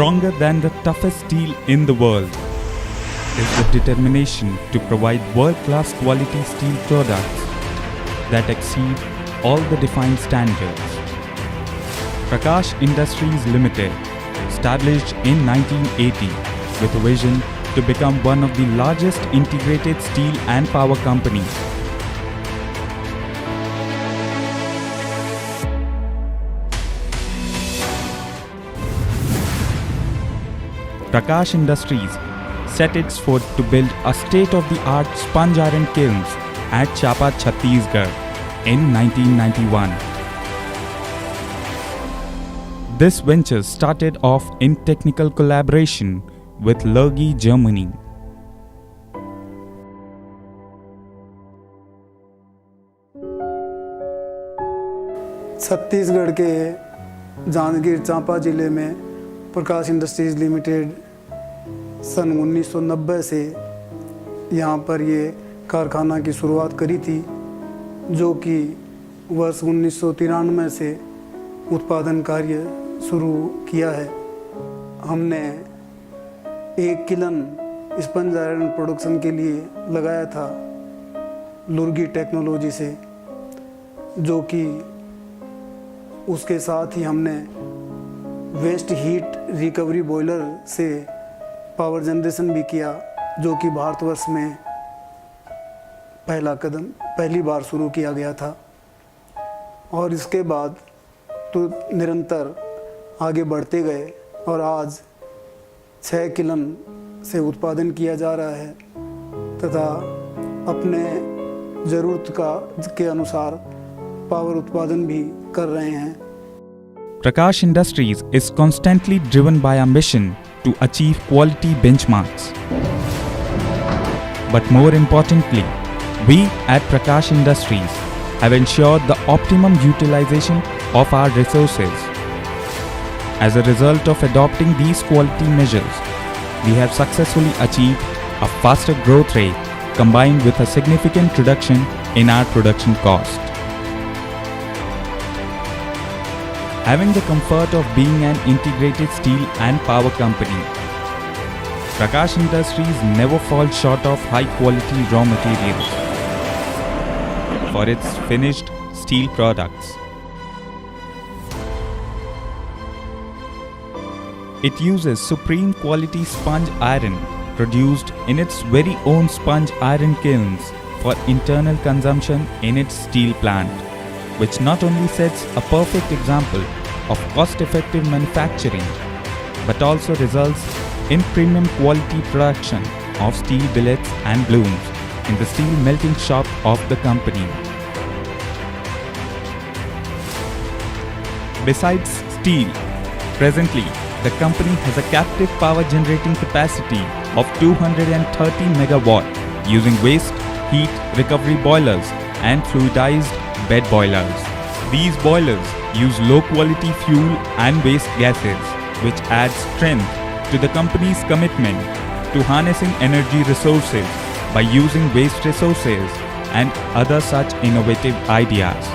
Stronger than the toughest steel in the world is the determination to provide world-class quality steel products that exceed all the defined standards. Prakash Industries Limited, established in 1980 with a vision to become one of the largest integrated steel and power companies. Prakash Industries set its foot to build a state-of-the-art sponge iron kilns at Chapa, Chhattisgarh in 1991. This venture started off in technical collaboration with Lergi, Germany. Chhattisgarh के जांजगीर चांपा जिले में प्रकाश industries limited सन 1990 से यहाँ पर ये कारखाना की शुरुआत करी थी, जो कि वर्ष 1993 से उत्पादन कार्य शुरू किया है। हमने एक किलन स्पंज आयरन प्रोडक्शन के लिए लगाया था लुर्गी टेक्नोलॉजी से, जो कि उसके साथ ही हमने वेस्ट हीट रिकवरी बॉयलर से पावर जनरेशन भी किया, जो कि भारतवर्ष में पहली बार शुरू किया गया था। और इसके बाद तो निरंतर आगे बढ़ते गए और आज 6 किलन से उत्पादन किया जा रहा है तथा अपने ज़रूरत के अनुसार पावर उत्पादन भी कर रहे हैं। Prakash Industries is constantly driven by our mission to achieve quality benchmarks. But more importantly, we at Prakash Industries have ensured the optimum utilization of our resources. As a result of adopting these quality measures, we have successfully achieved a faster growth rate combined with a significant reduction in our production cost. Having the comfort of being an integrated steel and power company, Prakash Industries never falls short of high-quality raw materials for its finished steel products. It uses supreme quality sponge iron produced in its very own sponge iron kilns for internal consumption in its steel plant, which not only sets a perfect example of cost-effective manufacturing, but also results in premium quality production of steel billets and blooms in the steel melting shop of the company. Besides steel, presently the company has a captive power generating capacity of 230 megawatt using waste heat recovery boilers and fluidized bed boilers. These boilers use low quality fuel and waste gases, which adds strength to the company's commitment to harnessing energy resources by using waste resources and other such innovative ideas.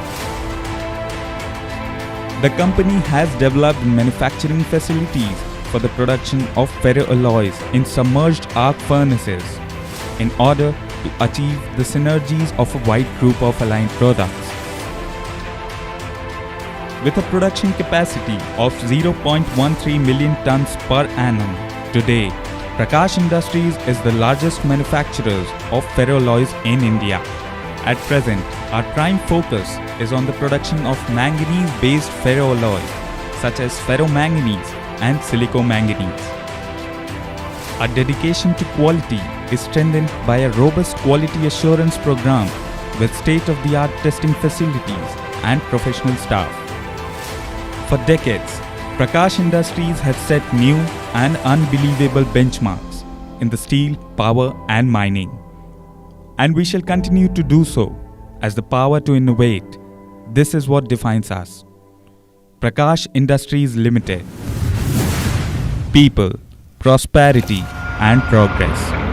The company has developed manufacturing facilities for the production of ferroalloys in submerged arc furnaces in order to achieve the synergies of a wide group of aligned products. With a production capacity of 0.13 million tons per annum, today, Prakash Industries is the largest manufacturers of ferroalloys in India. At present, our prime focus is on the production of manganese-based ferroalloys such as ferromanganese and silicomanganese. Our dedication to quality is strengthened by a robust quality assurance program with state-of-the-art testing facilities and professional staff. For decades, Prakash Industries has set new and unbelievable benchmarks in the steel, power and mining. And we shall continue to do so as the power to innovate. This is what defines us. Prakash Industries Limited. People, prosperity and progress.